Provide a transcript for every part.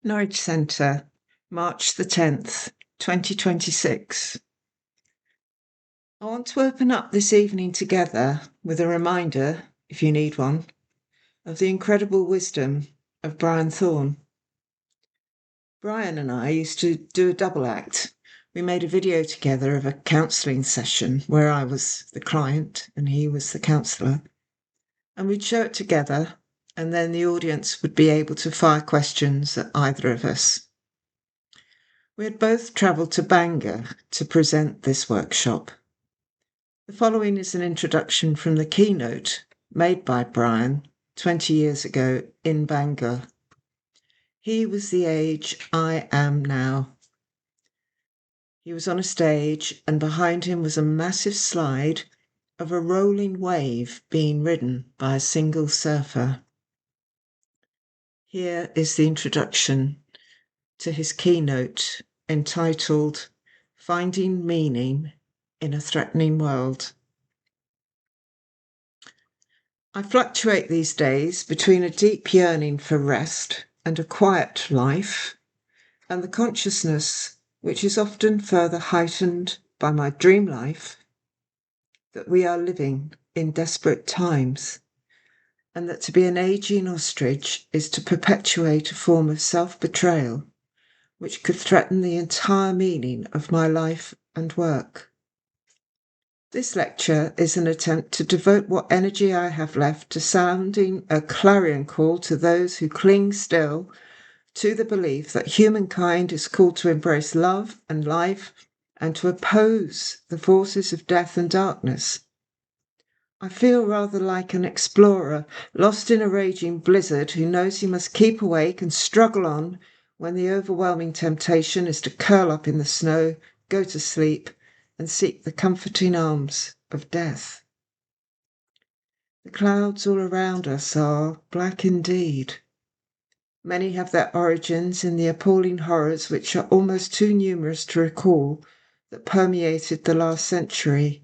Norwich Centre, March the 10th, 2026. I want to open up this evening together with a reminder, if you need one, of the incredible wisdom of Brian Thorne. Brian and I used to do a double act. We made a video together of a counselling session where I was the client and he was the counsellor. And we'd show it together, and then the audience would be able to fire questions at either of us. We had both travelled to Bangor to present this workshop. The following is an introduction from the keynote made by Brian 20 years ago in Bangor. He was the age I am now. He was on a stage, and behind him was a massive slide of a rolling wave being ridden by a single surfer. Here is the introduction to his keynote entitled Finding Meaning in a Threatening World. I fluctuate these days between a deep yearning for rest and a quiet life, and the consciousness, which is often further heightened by my dream life, that we are living in desperate times, and that to be an aging ostrich is to perpetuate a form of self-betrayal which could threaten the entire meaning of my life and work. This lecture is an attempt to devote what energy I have left to sounding a clarion call to those who cling still to the belief that humankind is called to embrace love and life and to oppose the forces of death and darkness. I feel rather like an explorer lost in a raging blizzard who knows he must keep awake and struggle on when the overwhelming temptation is to curl up in the snow, go to sleep, and seek the comforting arms of death. The clouds all around us are black indeed. Many have their origins in the appalling horrors which are almost too numerous to recall that permeated the last century.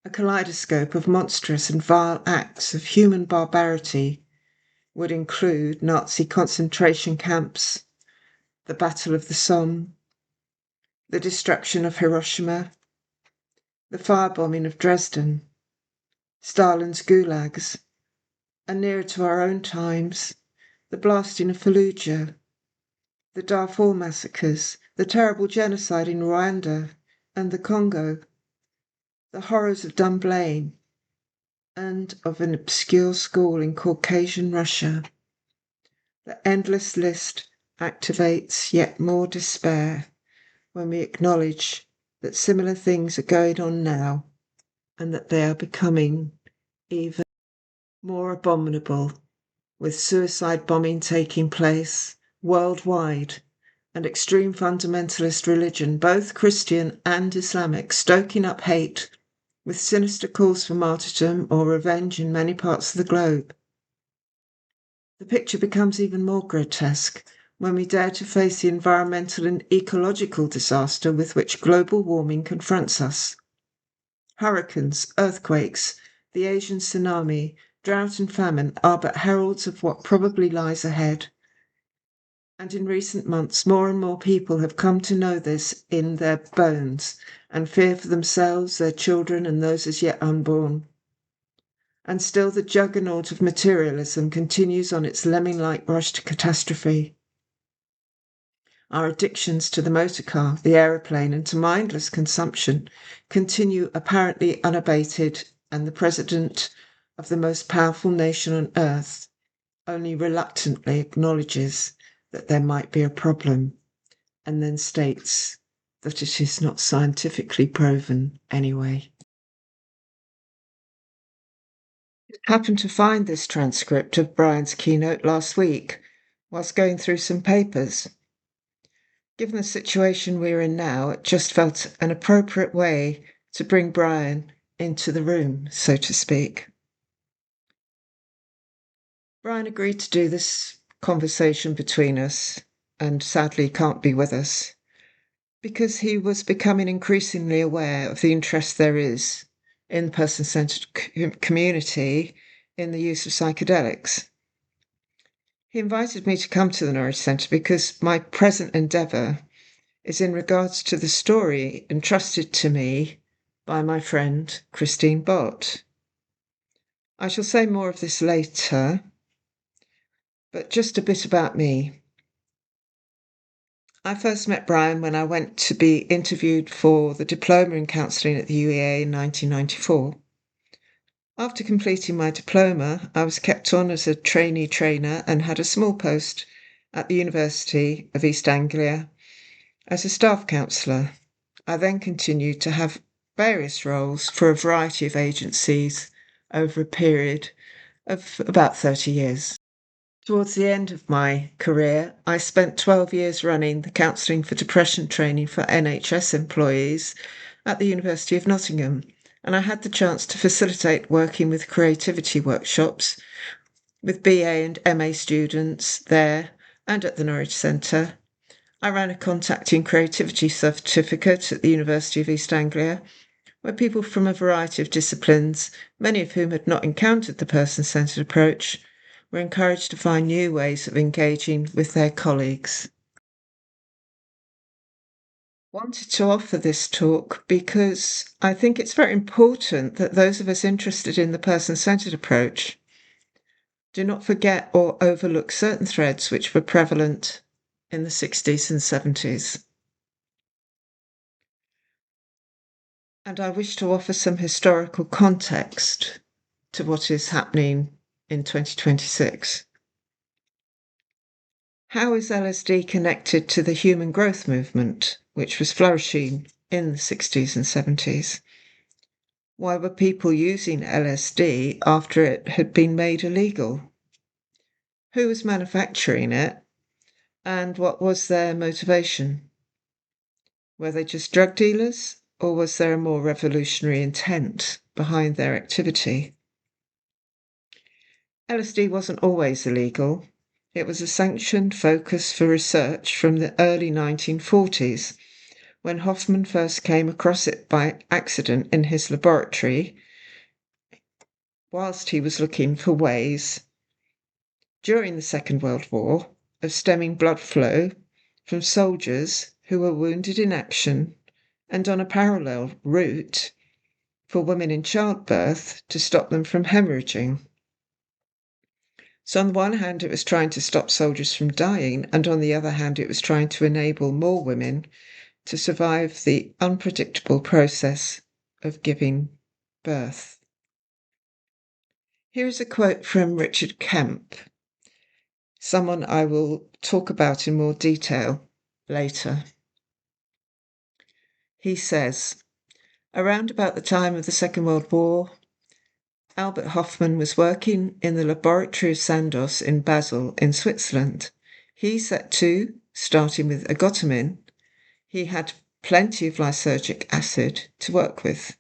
A kaleidoscope of monstrous and vile acts of human barbarity would include Nazi concentration camps, the Battle of the Somme, the destruction of Hiroshima, the firebombing of Dresden, Stalin's gulags, and nearer to our own times, the blasting of Fallujah, the Darfur massacres, the terrible genocide in Rwanda and the Congo, the horrors of Dunblane, and of an obscure school in Caucasian Russia. The endless list activates yet more despair when we acknowledge that similar things are going on now and that they are becoming even more abominable, with suicide bombing taking place worldwide and extreme fundamentalist religion, both Christian and Islamic, stoking up hate with sinister calls for martyrdom or revenge in many parts of the globe. The picture becomes even more grotesque when we dare to face the environmental and ecological disaster with which global warming confronts us. Hurricanes, earthquakes, the Asian tsunami, drought and famine are but heralds of what probably lies ahead. And in recent months, more and more people have come to know this in their bones and fear for themselves, their children, and those as yet unborn. And still the juggernaut of materialism continues on its lemming-like rush to catastrophe. Our addictions to the motor car, the aeroplane, and to mindless consumption continue apparently unabated, and the president of the most powerful nation on earth only reluctantly acknowledges that there might be a problem, and then states that it is not scientifically proven anyway. I happened to find this transcript of Brian's keynote last week whilst going through some papers. Given the situation we're in now, it just felt an appropriate way to bring Brian into the room, so to speak. Brian agreed to do this conversation between us, and sadly can't be with us, because he was becoming increasingly aware of the interest there is in the person-centered community in the use of psychedelics. He invited me to come to the Norwich Centre because my present endeavour is in regards to the story entrusted to me by my friend Christine Bott. I shall say more of this later, but just a bit about me. I first met Brian when I went to be interviewed for the Diploma in Counselling at the UEA in 1994. After completing my diploma, I was kept on as a trainee trainer and had a small post at the University of East Anglia as a staff counsellor. I then continued to have various roles for a variety of agencies over a period of about 30 years. Towards the end of my career, I spent 12 years running the Counselling for Depression training for NHS employees at the University of Nottingham, and I had the chance to facilitate working with creativity workshops with BA and MA students there and at the Norwich Centre. I ran a Contacting Creativity certificate at the University of East Anglia, where people from a variety of disciplines, many of whom had not encountered the person-centered approach, were encouraged to find new ways of engaging with their colleagues. Wanted to offer this talk because I think it's very important that those of us interested in the person-centered approach do not forget or overlook certain threads which were prevalent in the 60s and 70s. And I wish to offer some historical context to what is happening in 2026. How is LSD connected to the human growth movement, which was flourishing in the 60s and 70s? Why were people using LSD after it had been made illegal? Who was manufacturing it? And what was their motivation? Were they just drug dealers, or was there a more revolutionary intent behind their activity? LSD wasn't always illegal. It was a sanctioned focus for research from the early 1940s, when Hoffman first came across it by accident in his laboratory, whilst he was looking for ways, during the Second World War, of stemming blood flow from soldiers who were wounded in action, and on a parallel route for women in childbirth to stop them from hemorrhaging. So on the one hand, it was trying to stop soldiers from dying, and on the other hand, it was trying to enable more women to survive the unpredictable process of giving birth. Here is a quote from Richard Kemp, someone I will talk about in more detail later. He says, around about the time of the Second World War, Albert Hoffman was working in the laboratory of Sandoz in Basel in Switzerland. He set to, starting with agotamin. He had plenty of lysergic acid to work with.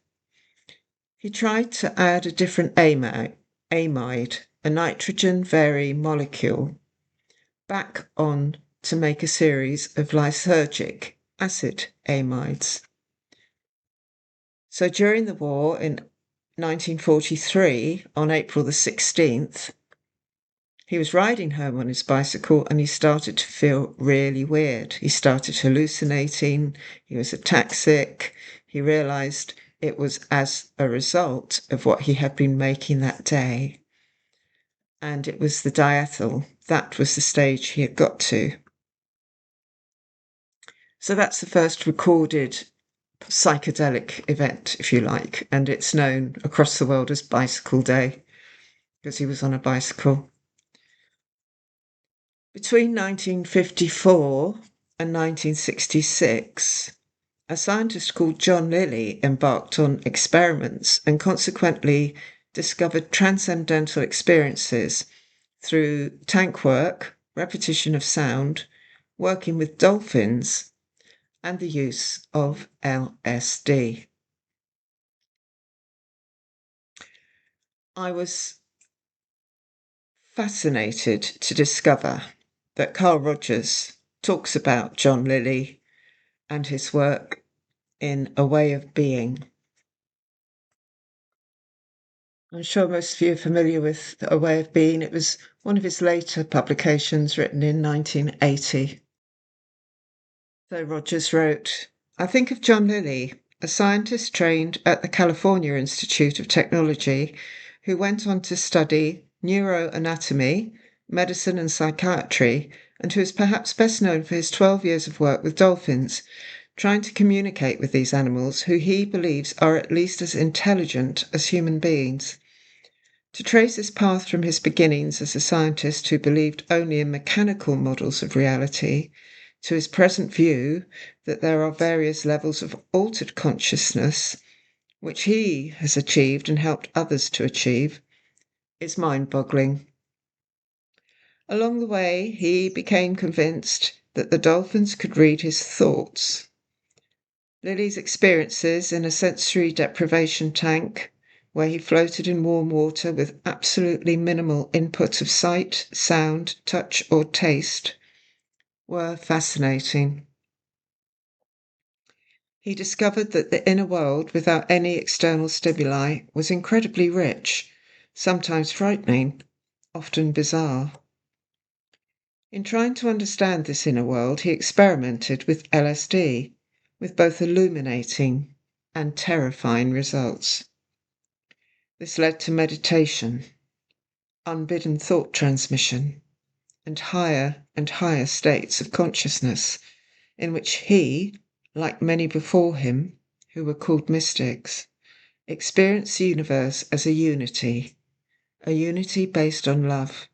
He tried to add a different amide, a nitrogen-varying molecule, back on to make a series of lysergic acid amides. So during the war in 1943, on April the 16th, he was riding home on his bicycle and he started to feel really weird. He started hallucinating, he was ataxic, he realised it was as a result of what he had been making that day. And it was the diethyl. That was the stage he had got to. So that's the first recorded psychedelic event, if you like, and it's known across the world as Bicycle Day because he was on a bicycle. Between 1954 and 1966, a scientist called John Lilly embarked on experiments and consequently discovered transcendental experiences through tank work, repetition of sound, working with dolphins, and the use of LSD. I was fascinated to discover that Carl Rogers talks about John Lilly and his work in A Way of Being. I'm sure most of you are familiar with A Way of Being. It was one of his later publications written in 1980. So Rogers wrote, I think of John Lilly, a scientist trained at the California Institute of Technology, who went on to study neuroanatomy, medicine and psychiatry, and who is perhaps best known for his 12 years of work with dolphins, trying to communicate with these animals who he believes are at least as intelligent as human beings. To trace his path from his beginnings as a scientist who believed only in mechanical models of reality to his present view that there are various levels of altered consciousness, which he has achieved and helped others to achieve, is mind-boggling. Along the way, he became convinced that the dolphins could read his thoughts. Lilly's experiences in a sensory deprivation tank, where he floated in warm water with absolutely minimal input of sight, sound, touch, or taste, were fascinating. He discovered that the inner world, without any external stimuli, was incredibly rich, sometimes frightening, often bizarre. In trying to understand this inner world, he experimented with LSD, with both illuminating and terrifying results. This led to meditation, unbidden thought transmission, and higher states of consciousness, in which he, like many before him, who were called mystics, experienced the universe as a unity based on love.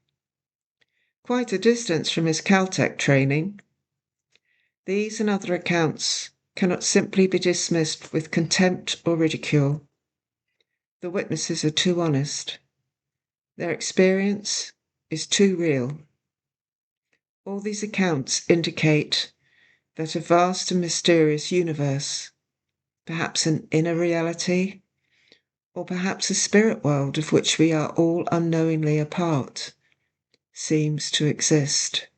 Quite a distance from his Caltech training, these and other accounts cannot simply be dismissed with contempt or ridicule. The witnesses are too honest. Their experience is too real. All these accounts indicate that a vast and mysterious universe, perhaps an inner reality, or perhaps a spirit world of which we are all unknowingly a part, seems to exist.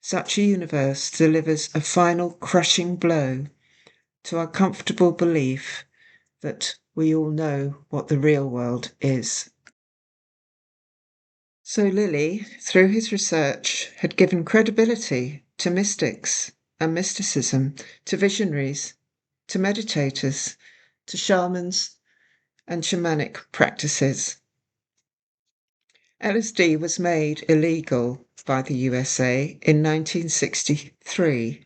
Such a universe delivers a final crushing blow to our comfortable belief that we all know what the real world is. So Lilly, through his research, had given credibility to mystics and mysticism, to visionaries, to meditators, to shamans, and shamanic practices. LSD was made illegal by the USA in 1963.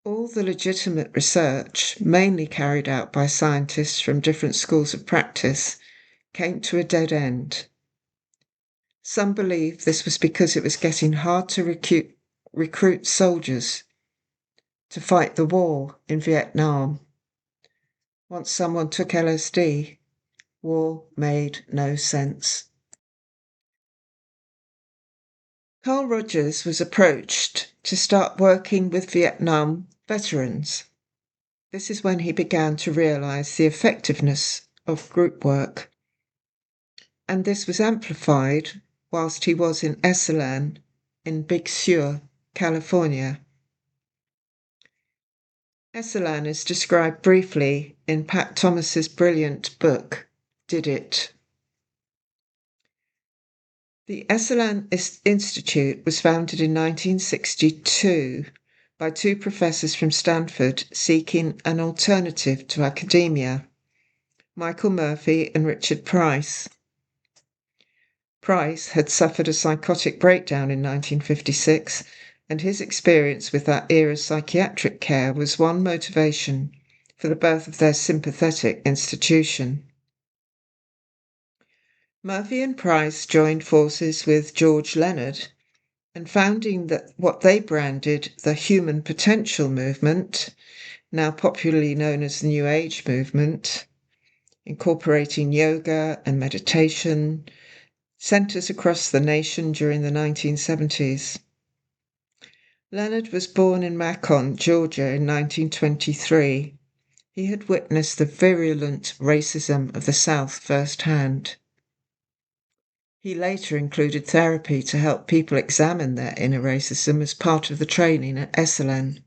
All the legitimate research, mainly carried out by scientists from different schools of practice, came to a dead end. Some believe this was because it was getting hard to recruit soldiers to fight the war in Vietnam. Once someone took LSD, war made no sense. Carl Rogers was approached to start working with Vietnam veterans. This is when he began to realize the effectiveness of group work. And this was amplified whilst he was in Esalen in Big Sur, California. Esalen is described briefly in Pat Thomas's brilliant book, Did It? The Esalen Institute was founded in 1962 by two professors from Stanford seeking an alternative to academia, Michael Murphy and Richard Price. Price had suffered a psychotic breakdown in 1956, and his experience with that era's psychiatric care was one motivation for the birth of their sympathetic institution. Murphy and Price joined forces with George Leonard and founding what they branded the Human Potential Movement, now popularly known as the New Age movement, incorporating yoga and meditation, centres across the nation during the 1970s. Leonard was born in Macon, Georgia in 1923. He had witnessed the virulent racism of the South firsthand. He later included therapy to help people examine their inner racism as part of the training at Esalen.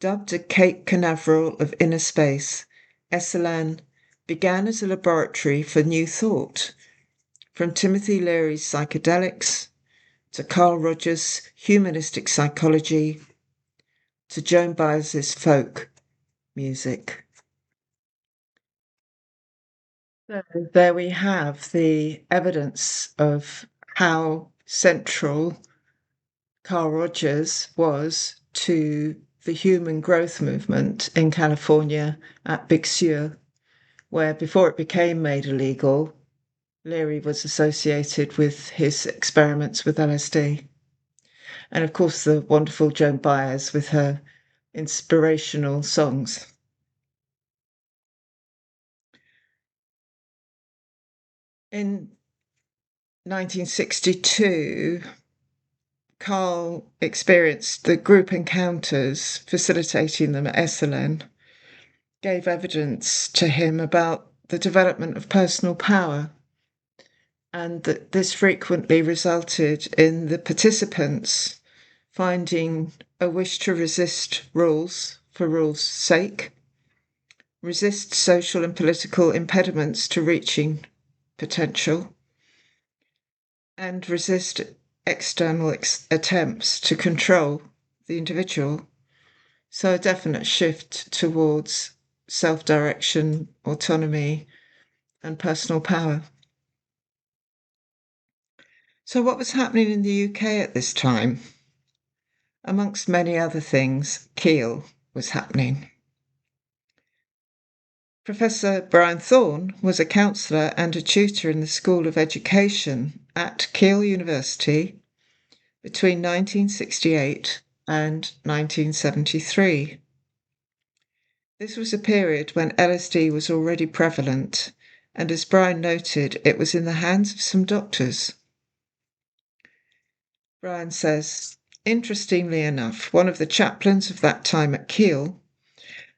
Dubbed a Cape Canaveral of inner space, Esalen began as a laboratory for new thought, from Timothy Leary's Psychedelics to Carl Rogers' humanistic psychology to Joan Baez's folk music. So there we have the evidence of how central Carl Rogers was to the human growth movement in California at Big Sur, where before it became made illegal, Leary was associated with his experiments with LSD. And of course, the wonderful Joan Baez with her inspirational songs. In 1962, Carl experienced the group encounters, facilitating them at SLN, gave evidence to him about the development of personal power, and that this frequently resulted in the participants finding a wish to resist rules for rules' sake, resist social and political impediments to reaching potential, and resist external attempts to control the individual. So a definite shift towards self-direction, autonomy, and personal power. So what was happening in the UK at this time? Amongst many other things, Keele was happening. Professor Brian Thorne was a counsellor and a tutor in the School of Education at Keele University between 1968 and 1973. This was a period when LSD was already prevalent, and as Brian noted, it was in the hands of some doctors. Brian says, interestingly enough, one of the chaplains of that time at Keele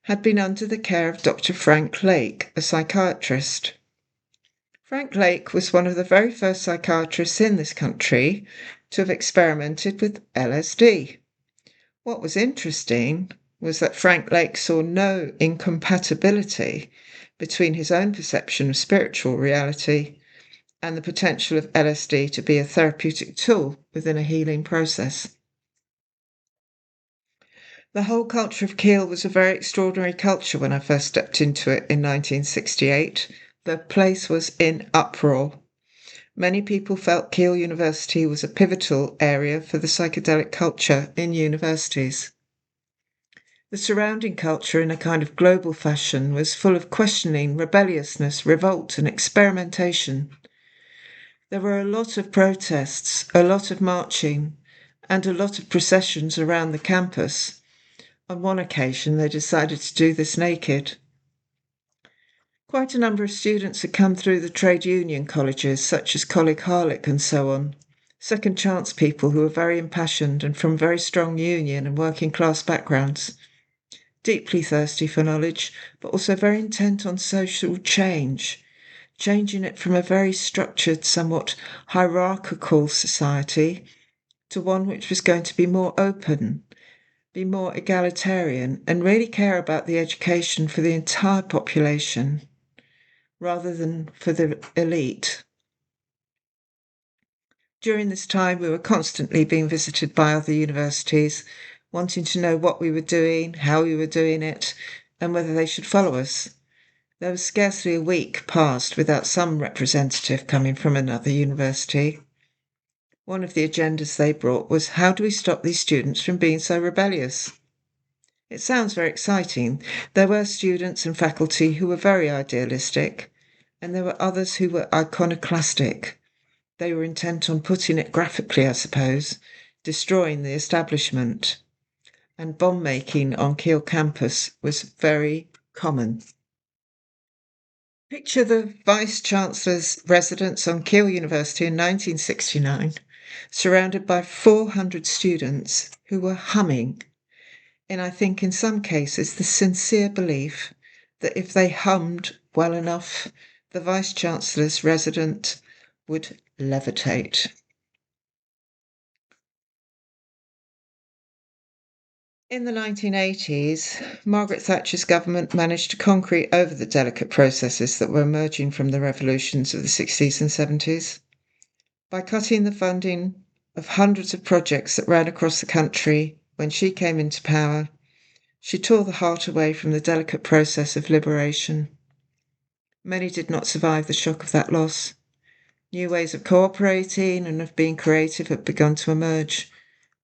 had been under the care of Dr. Frank Lake, a psychiatrist. Frank Lake was one of the very first psychiatrists in this country to have experimented with LSD. What was interesting was that Frank Lake saw no incompatibility between his own perception of spiritual reality and the potential of LSD to be a therapeutic tool within a healing process. The whole culture of Keele was a very extraordinary culture when I first stepped into it in 1968. The place was in uproar. Many people felt Keele University was a pivotal area for the psychedelic culture in universities. The surrounding culture, in a kind of global fashion, was full of questioning, rebelliousness, revolt, and experimentation. There were a lot of protests, a lot of marching, and a lot of processions around the campus. On one occasion, they decided to do this naked. Quite a number of students had come through the trade union colleges, such as Coleg Harlech and so on, second chance people who were very impassioned and from very strong union and working class backgrounds, deeply thirsty for knowledge, but also very intent on social change, changing it from a very structured, somewhat hierarchical society to one which was going to be more open, be more egalitarian, and really care about the education for the entire population rather than for the elite. During this time, we were constantly being visited by other universities, wanting to know what we were doing, how we were doing it, and whether they should follow us. There was scarcely a week passed without some representative coming from another university. One of the agendas they brought was, how do we stop these students from being so rebellious? It sounds very exciting. There were students and faculty who were very idealistic, and there were others who were iconoclastic. They were intent on putting it graphically, I suppose, destroying the establishment. And bomb-making on Keele campus was very common. Picture the Vice-Chancellor's residence on Keele University in 1969, surrounded by 400 students who were humming, and I think in some cases the sincere belief that if they hummed well enough, the Vice-Chancellor's residence would levitate. In the 1980s, Margaret Thatcher's government managed to concrete over the delicate processes that were emerging from the revolutions of the 60s and 70s. By cutting the funding of hundreds of projects that ran across the country when she came into power, she tore the heart away from the delicate process of liberation. Many did not survive the shock of that loss. New ways of cooperating and of being creative had begun to emerge.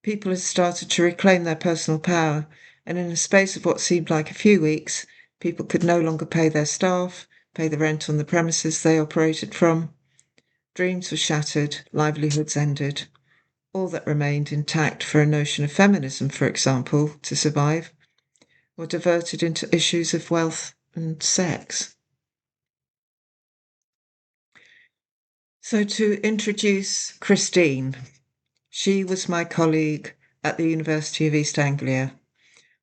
People had started to reclaim their personal power, and in the space of what seemed like a few weeks, people could no longer pay their staff, pay the rent on the premises they operated from. Dreams were shattered, livelihoods ended. All that remained intact for a notion of feminism, for example, to survive, were diverted into issues of wealth and sex. So to introduce Christine, she was my colleague at the University of East Anglia.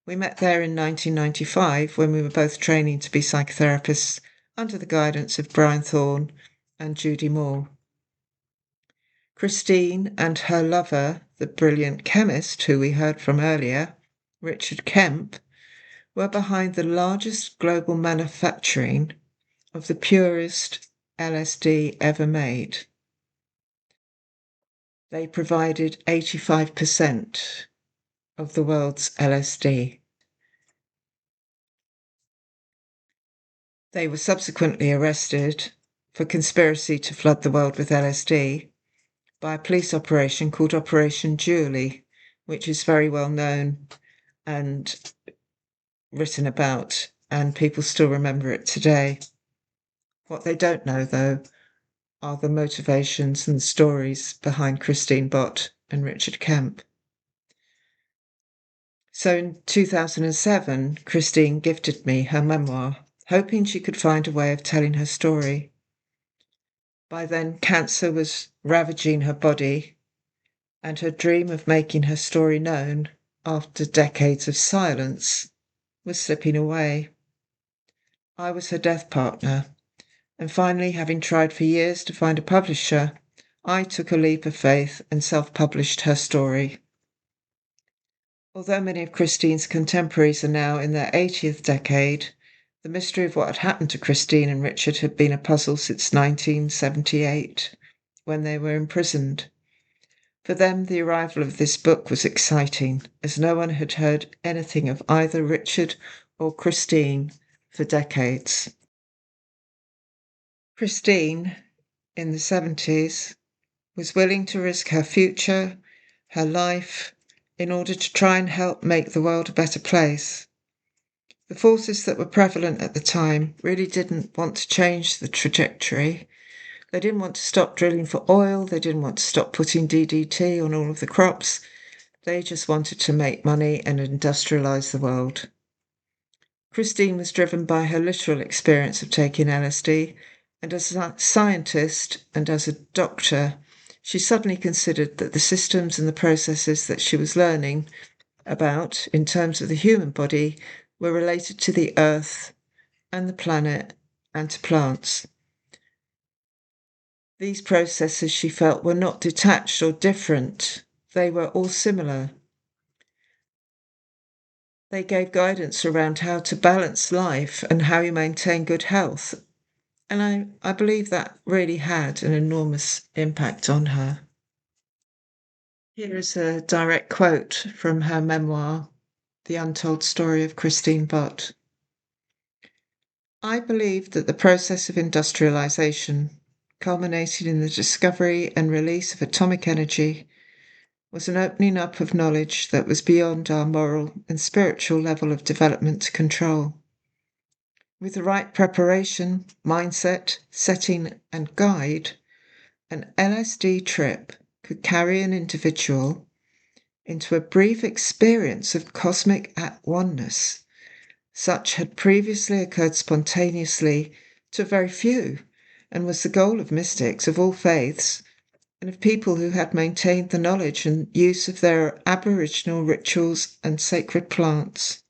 We met there in 1995 when we were both training to be psychotherapists under the guidance of Brian Thorne and Judy. Christine and her lover, the brilliant chemist who we heard from earlier, Richard Kemp, were behind the largest global manufacturing of the purest LSD ever made. They provided 85% of the world's LSD. They were subsequently arrested for conspiracy to flood the world with LSD by a police operation called Operation Judy, which is very well known and written about, and people still remember it today. What they don't know, though, are the motivations and the stories behind Christine Bott and Richard Kemp. So in 2007, Christine gifted me her memoir, hoping she could find a way of telling her story. By then, cancer was ravaging her body, and her dream of making her story known after decades of silence was slipping away. I was her death partner, and finally, having tried for years to find a publisher, I took a leap of faith and self-published her story. Although many of Christine's contemporaries are now in their 80th decade, the mystery of what had happened to Christine and Richard had been a puzzle since 1978, when they were imprisoned. For them, the arrival of this book was exciting, as no one had heard anything of either Richard or Christine for decades. Christine, in the 70s, was willing to risk her future, her life, in order to try and help make the world a better place. The forces that were prevalent at the time really didn't want to change the trajectory. They didn't want to stop drilling for oil. They didn't want to stop putting DDT on all of the crops. They just wanted to make money and industrialize the world. Christine was driven by her literal experience of taking LSD, and as a scientist and as a doctor, she suddenly considered that the systems and the processes that she was learning about in terms of the human body were related to the earth and the planet and to plants. These processes, she felt, were not detached or different. They were all similar. They gave guidance around how to balance life and how you maintain good health. And I believe that really had an enormous impact on her. Here is a direct quote from her memoir, The Untold Story of Christine Bott. I believe that the process of industrialization, culminating in the discovery and release of atomic energy, was an opening up of knowledge that was beyond our moral and spiritual level of development control. With the right preparation, mindset, setting, and guide, an LSD trip could carry an individual into a brief experience of cosmic at-oneness. Such had previously occurred spontaneously to very few, and was the goal of mystics of all faiths, and of people who had maintained the knowledge and use of their aboriginal rituals and sacred plants.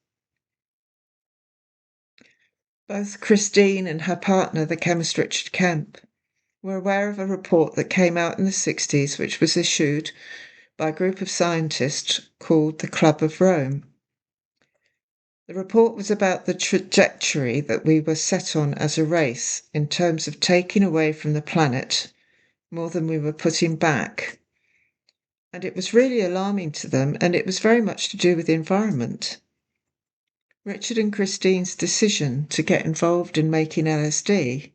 Both Christine and her partner, the chemist Richard Kemp, were aware of a report that came out in the 60s, which was issued by a group of scientists called the Club of Rome. The report was about the trajectory that we were set on as a race in terms of taking away from the planet more than we were putting back. And it was really alarming to them, and it was very much to do with the environment. Richard and Christine's decision to get involved in making LSD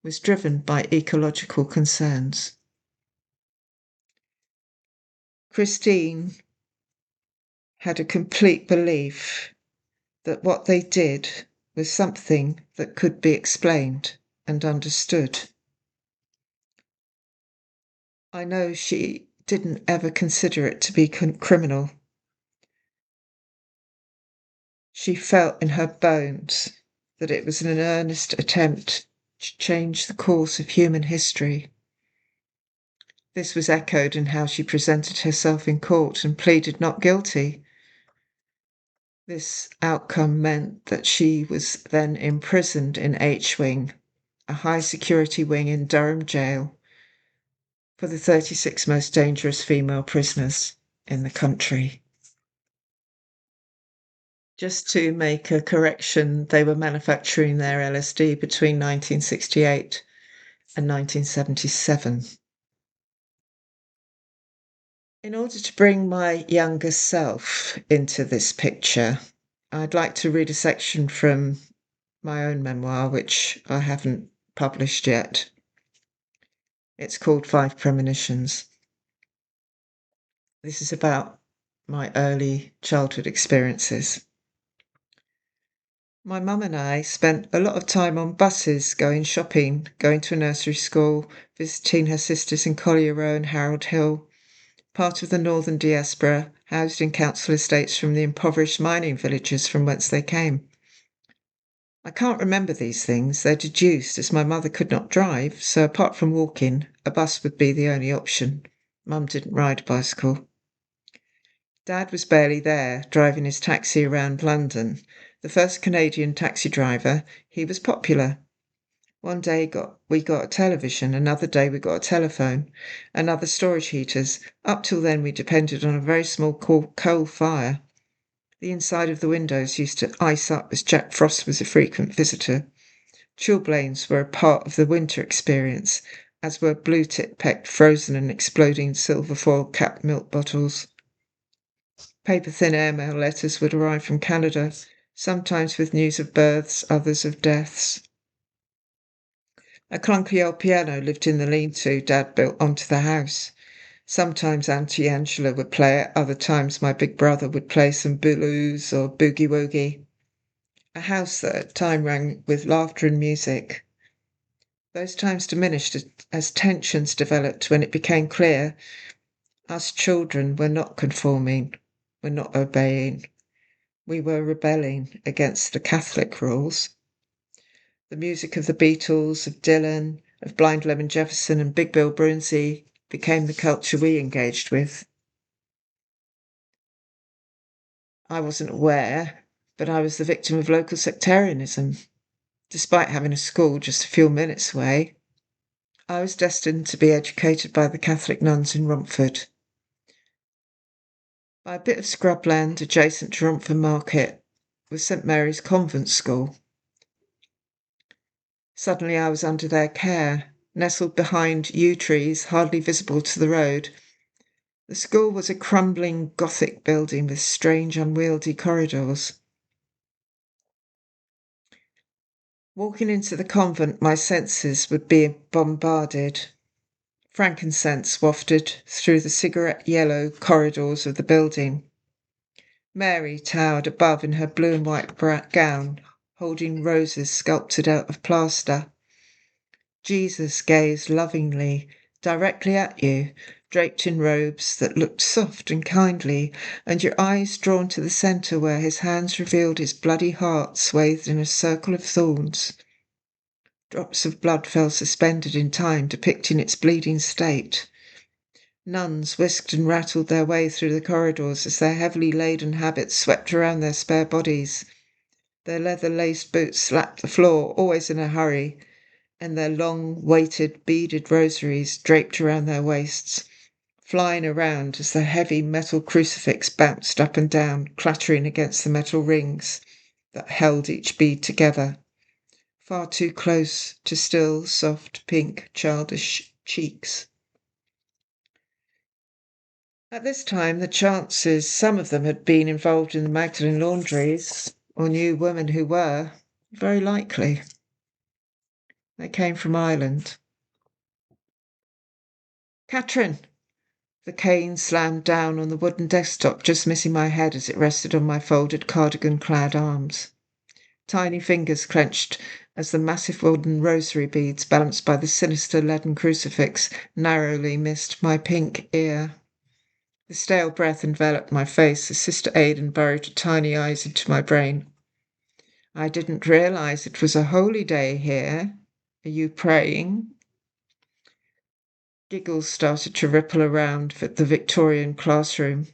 was driven by ecological concerns. Christine had a complete belief that what they did was something that could be explained and understood. I know she didn't ever consider it to be criminal. She felt in her bones that it was an earnest attempt to change the course of human history. This was echoed in how she presented herself in court and pleaded not guilty. This outcome meant that she was then imprisoned in H Wing, a high security wing in Durham Jail, for the 36 most dangerous female prisoners in the country. Just to make a correction, they were manufacturing their LSD between 1968 and 1977. In order to bring my younger self into this picture, I'd like to read a section from my own memoir, which I haven't published yet. It's called 5 Premonitions. This is about my early childhood experiences. My mum and I spent a lot of time on buses, going shopping, going to a nursery school, visiting her sisters in Collier Row and Harold Hill, part of the northern diaspora, housed in council estates from the impoverished mining villages from whence they came. I can't remember these things, they're deduced as my mother could not drive, so apart from walking, a bus would be the only option. Mum didn't ride a bicycle. Dad was barely there, driving his taxi around London. The first Canadian taxi driver, he was popular. One day we got a television, another day we got a telephone, another storage heaters. Up till then we depended on a very small coal fire. The inside of the windows used to ice up as Jack Frost was a frequent visitor. Chilblains were a part of the winter experience, as were blue-tip-pecked frozen and exploding silver foil-capped milk bottles. Paper-thin airmail letters would arrive from Canada, sometimes with news of births, others of deaths. A clunky old piano lived in the lean-to Dad built onto the house. Sometimes Auntie Angela would play it, other times my big brother would play some blues or boogie-woogie. A house that at times rang with laughter and music. Those times diminished as tensions developed when it became clear us children were not conforming, were not obeying. We were rebelling against the Catholic rules. The music of the Beatles, of Dylan, of Blind Lemon Jefferson and Big Bill Broonzy became the culture we engaged with. I wasn't aware, but I was the victim of local sectarianism. Despite having a school just a few minutes away, I was destined to be educated by the Catholic nuns in Romford. By a bit of scrubland adjacent to Romford Market was St Mary's Convent School. Suddenly I was under their care, nestled behind yew trees hardly visible to the road. The school was a crumbling Gothic building with strange unwieldy corridors. Walking into the convent, my senses would be bombarded. Frankincense wafted through the cigarette-yellow corridors of the building. Mary towered above in her blue and white gown, holding roses sculpted out of plaster. Jesus gazed lovingly, directly at you, draped in robes that looked soft and kindly, and your eyes drawn to the centre where his hands revealed his bloody heart swathed in a circle of thorns. Drops of blood fell suspended in time, depicting its bleeding state. Nuns whisked and rattled their way through the corridors as their heavily laden habits swept around their spare bodies. Their leather-laced boots slapped the floor, always in a hurry, and their long, weighted, beaded rosaries draped around their waists, flying around as the heavy metal crucifix bounced up and down, clattering against the metal rings. that held each bead together, far too close to still, soft, pink, childish cheeks. At this time, the chances some of them had been involved in the Magdalen laundries or knew women who were, very likely. They came from Ireland. Catherine! The cane slammed down on the wooden desktop, just missing my head as it rested on my folded cardigan-clad arms. Tiny fingers clenched as the massive wooden rosary beads balanced by the sinister leaden crucifix narrowly missed my pink ear. The stale breath enveloped my face as Sister Aidan burrowed her tiny eyes into my brain. I didn't realise it was a holy day here. Are you praying? Giggles started to ripple around the Victorian classroom,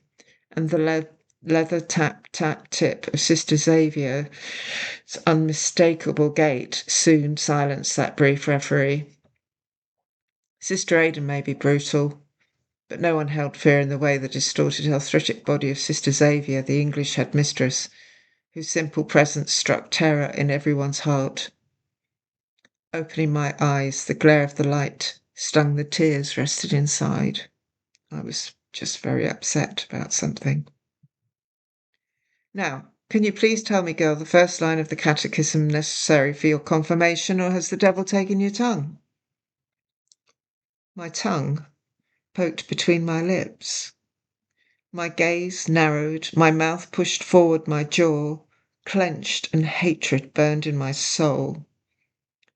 and the leather tap-tap-tip of Sister Xavier's unmistakable gait soon silenced that brief referee. Sister Aidan may be brutal, but no one held fear in the way the distorted arthritic body of Sister Xavier, the English headmistress, whose simple presence struck terror in everyone's heart. Opening my eyes, the glare of the light stung the tears rested inside. I was just very upset about something. Now, can you please tell me, girl, the first line of the catechism necessary for your confirmation, or has the devil taken your tongue? My tongue poked between my lips. My gaze narrowed, my mouth pushed forward, my jaw clenched, and hatred burned in my soul.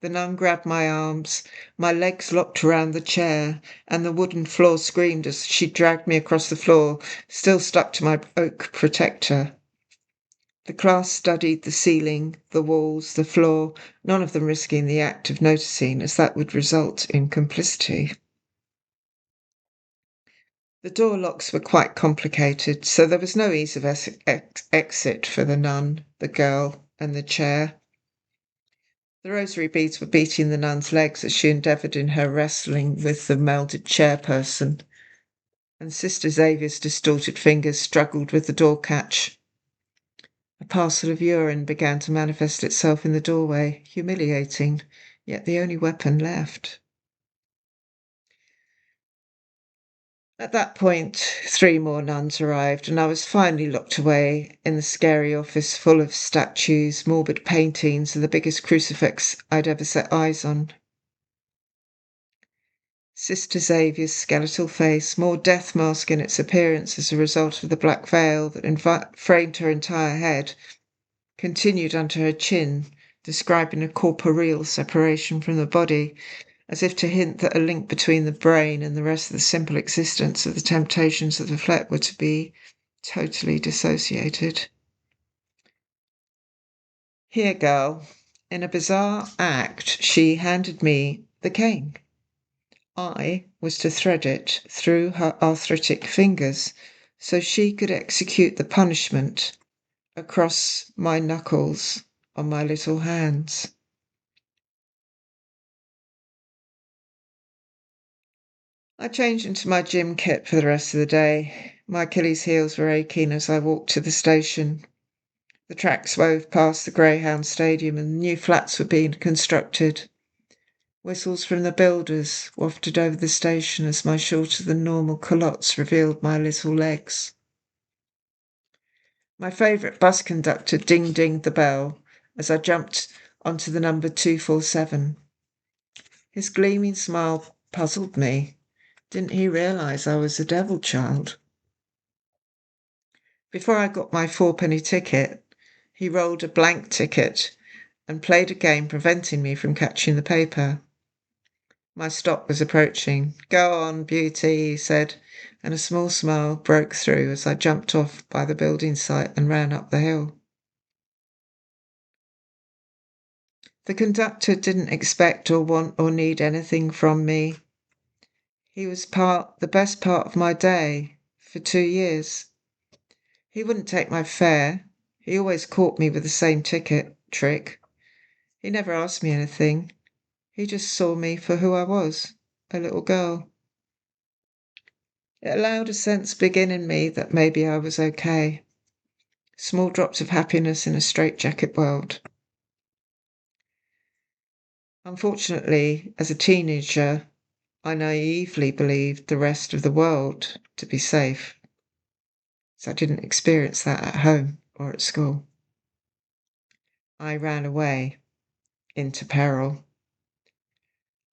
The nun grabbed my arms, my legs locked around the chair, and the wooden floor screamed as she dragged me across the floor, still stuck to my oak protector. The class studied the ceiling, the walls, the floor, none of them risking the act of noticing, as that would result in complicity. The door locks were quite complicated, so there was no ease of exit for the nun, the girl, and the chair. The rosary beads were beating the nun's legs as she endeavoured in her wrestling with the melded chairperson, and Sister Xavier's distorted fingers struggled with the door catch. A parcel of urine began to manifest itself in the doorway, humiliating, yet the only weapon left. At that point, 3 more nuns arrived, and I was finally locked away in the scary office full of statues, morbid paintings, and the biggest crucifix I'd ever set eyes on. Sister Xavier's skeletal face, more death mask in its appearance as a result of the black veil that framed her entire head, continued under her chin, describing a corporeal separation from the body, as if to hint that a link between the brain and the rest of the simple existence of the temptations of the flesh were to be totally dissociated. Here, girl. In a bizarre act, she handed me the cane. I was to thread it through her arthritic fingers so she could execute the punishment across my knuckles on my little hands. I changed into my gym kit for the rest of the day. My Achilles' heels were aching as I walked to the station. The tracks wove past the Greyhound Stadium and new flats were being constructed. Whistles from the builders wafted over the station as my shorter-than-normal culottes revealed my little legs. My favourite bus conductor ding-dinged the bell as I jumped onto the number 247. His gleaming smile puzzled me. Didn't he realise I was a devil child? Before I got my 4-penny ticket, he rolled a blank ticket and played a game preventing me from catching the paper. My stop was approaching. "Go on, beauty," he said, and a small smile broke through as I jumped off by the building site and ran up the hill. The conductor didn't expect or want or need anything from me. He was the best part of my day for 2 years. He wouldn't take my fare. He always caught me with the same ticket trick. He never asked me anything. He just saw me for who I was, a little girl. It allowed a sense begin in me that maybe I was okay. small drops of happiness in a straitjacket world. Unfortunately, as a teenager, I naively believed the rest of the world to be safe, so I didn't experience that at home or at school. I ran away into peril.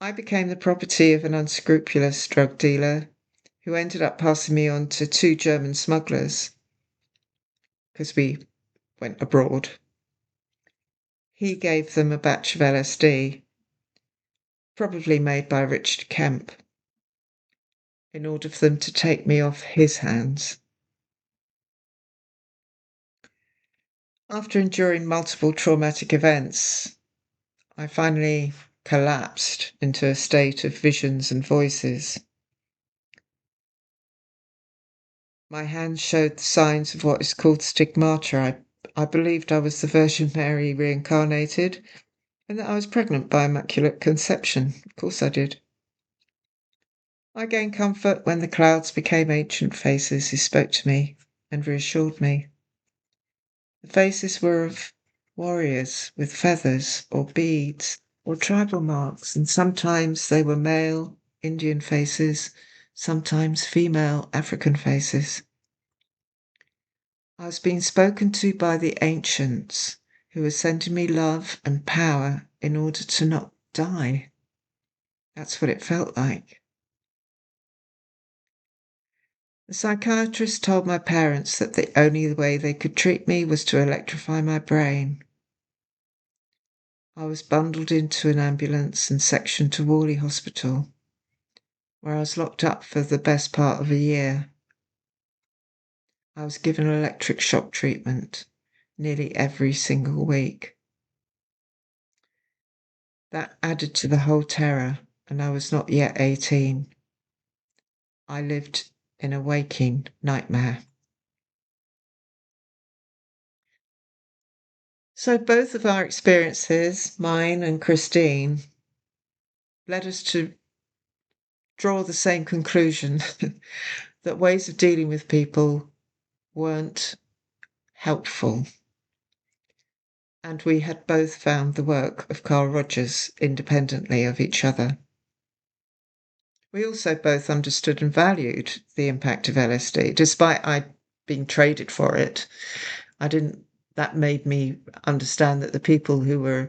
I became the property of an unscrupulous drug dealer who ended up passing me on to 2 German smugglers because we went abroad. He gave them a batch of LSD, probably made by Richard Kemp, in order for them to take me off his hands. After enduring multiple traumatic events, I finally collapsed into a state of visions and voices. My hands showed the signs of what is called stigmata. I believed I was the Virgin Mary reincarnated and that I was pregnant by Immaculate Conception. Of course I did. I gained comfort when the clouds became ancient faces who spoke to me and reassured me. The faces were of warriors with feathers or beads or tribal marks, and sometimes they were male Indian faces, sometimes female African faces. I was being spoken to by the ancients who were sending me love and power in order to not die. That's what it felt like. The psychiatrist told my parents that the only way they could treat me was to electrify my brain. I was bundled into an ambulance and sectioned to Worley Hospital, where I was locked up for the best part of a year. I was given electric shock treatment nearly every single week. That added to the whole terror, and I was not yet 18. I lived in a waking nightmare. So both of our experiences, mine and Christine, led us to draw the same conclusion that ways of dealing with people weren't helpful. And we had both found the work of Carl Rogers independently of each other. We also both understood and valued the impact of LSD, despite I being traded for it. That made me understand that the people who were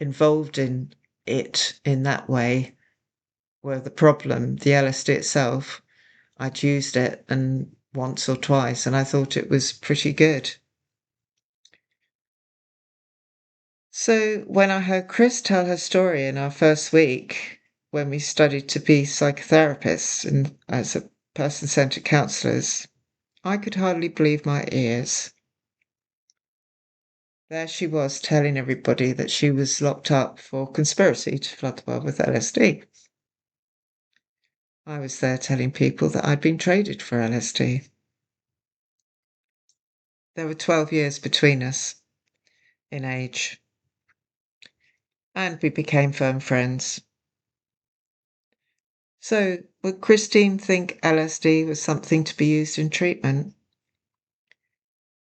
involved in it in that way were the problem. The LSD itself, I'd used it and once or twice, and I thought it was pretty good. So when I heard Chris tell her story in our first week, when we studied to be psychotherapists and as a person-centered counsellors, I could hardly believe my ears. There she was telling everybody that she was locked up for conspiracy to flood the world with LSD. I was there telling people that I'd been traded for LSD. There were 12 years between us in age, and we became firm friends. So, would Christine think LSD was something to be used in treatment?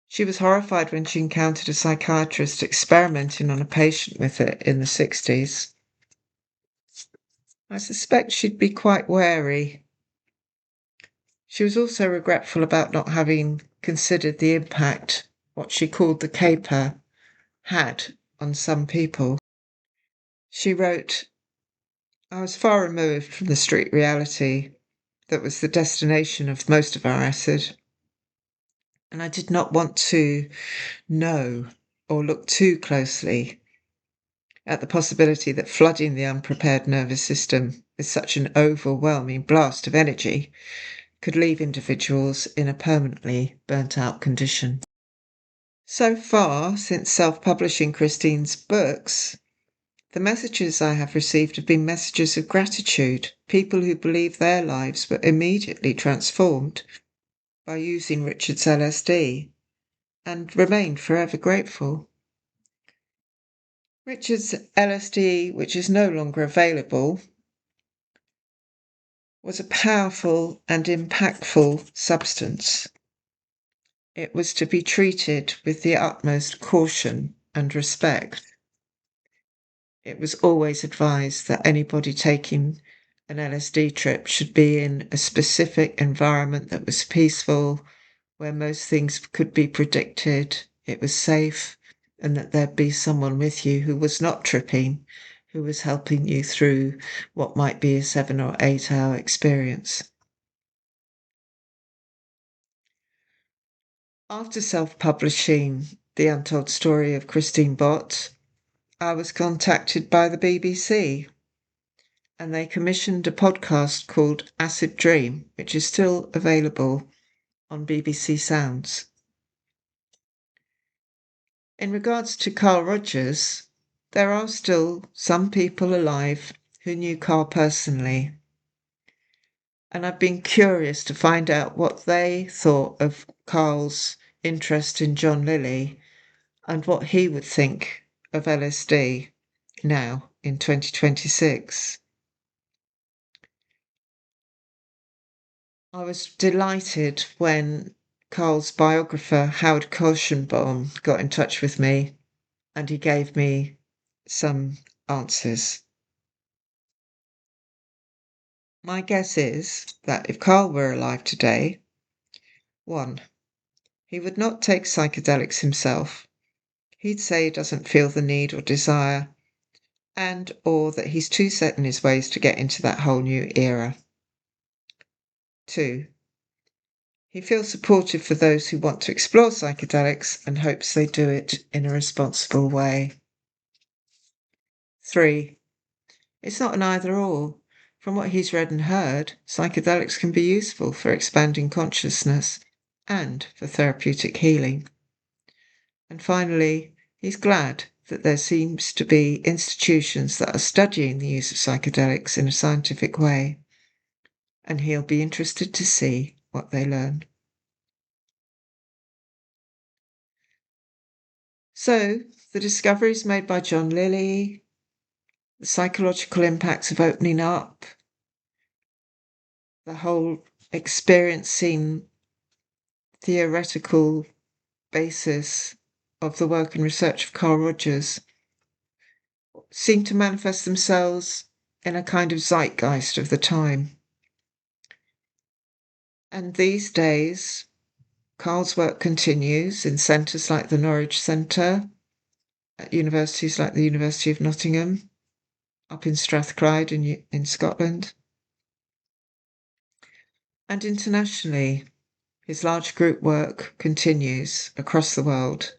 She was horrified when she encountered a psychiatrist experimenting on a patient with it in the 60s. I suspect she'd be quite wary. She was also regretful about not having considered the impact what she called the caper had on some people. She wrote, I was far removed from the street reality that was the destination of most of our acid, and I did not want to know or look too closely at the possibility that flooding the unprepared nervous system with such an overwhelming blast of energy could leave individuals in a permanently burnt-out condition. So far, since self-publishing Christine's books, the messages I have received have been messages of gratitude, people who believe their lives were immediately transformed by using Richard's LSD and remained forever grateful. Richard's LSD, which is no longer available, was a powerful and impactful substance. It was to be treated with the utmost caution and respect. It was always advised that anybody taking an LSD trip should be in a specific environment that was peaceful, where most things could be predicted, it was safe, and that there'd be someone with you who was not tripping, who was helping you through what might be a 7 or 8 hour experience. After self-publishing The Untold Story of Christine Bott, I was contacted by the BBC, and they commissioned a podcast called Acid Dream, which is still available on BBC Sounds. In regards to Carl Rogers, there are still some people alive who knew Carl personally, and I've been curious to find out what they thought of Carl's interest in John Lilly and what he would think of LSD now in 2026. I was delighted when Carl's biographer, Howard Koschenbaum, got in touch with me and he gave me some answers. My guess is that if Carl were alive today, 1, he would not take psychedelics himself. He'd say he doesn't feel the need or desire, and or that he's too set in his ways to get into that whole new era. 2, he feels supportive for those who want to explore psychedelics and hopes they do it in a responsible way. 3, it's not an either or. From what he's read and heard, psychedelics can be useful for expanding consciousness and for therapeutic healing. And finally, he's glad that there seems to be institutions that are studying the use of psychedelics in a scientific way, and he'll be interested to see what they learn. So, the discoveries made by John Lilly, the psychological impacts of opening up, the whole experiencing theoretical basis of the work and research of Carl Rogers seem to manifest themselves in a kind of zeitgeist of the time. And these days, Carl's work continues in centres like the Norwich Centre, at universities like the University of Nottingham, up in Strathclyde in Scotland. And internationally, his large group work continues across the world.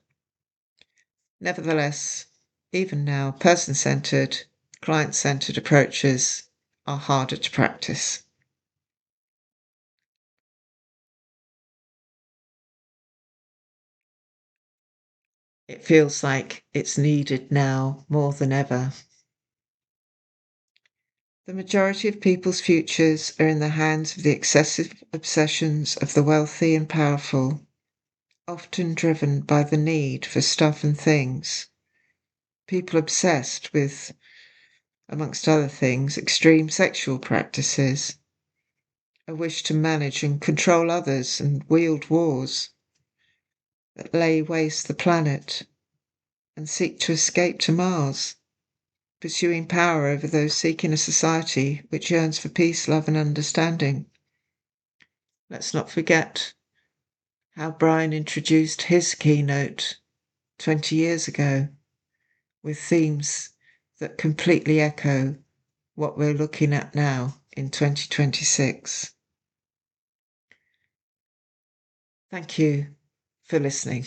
Nevertheless, even now, person-centered, client-centered approaches are harder to practice. It feels like it's needed now more than ever. The majority of people's futures are in the hands of the excessive obsessions of the wealthy and powerful, often driven by the need for stuff and things. People obsessed with, amongst other things, extreme sexual practices, a wish to manage and control others and wield wars that lay waste the planet and seek to escape to Mars, pursuing power over those seeking a society which yearns for peace, love, and understanding. Let's not forget how Brian introduced his keynote 20 years ago with themes that completely echo what we're looking at now in 2026. Thank you for listening.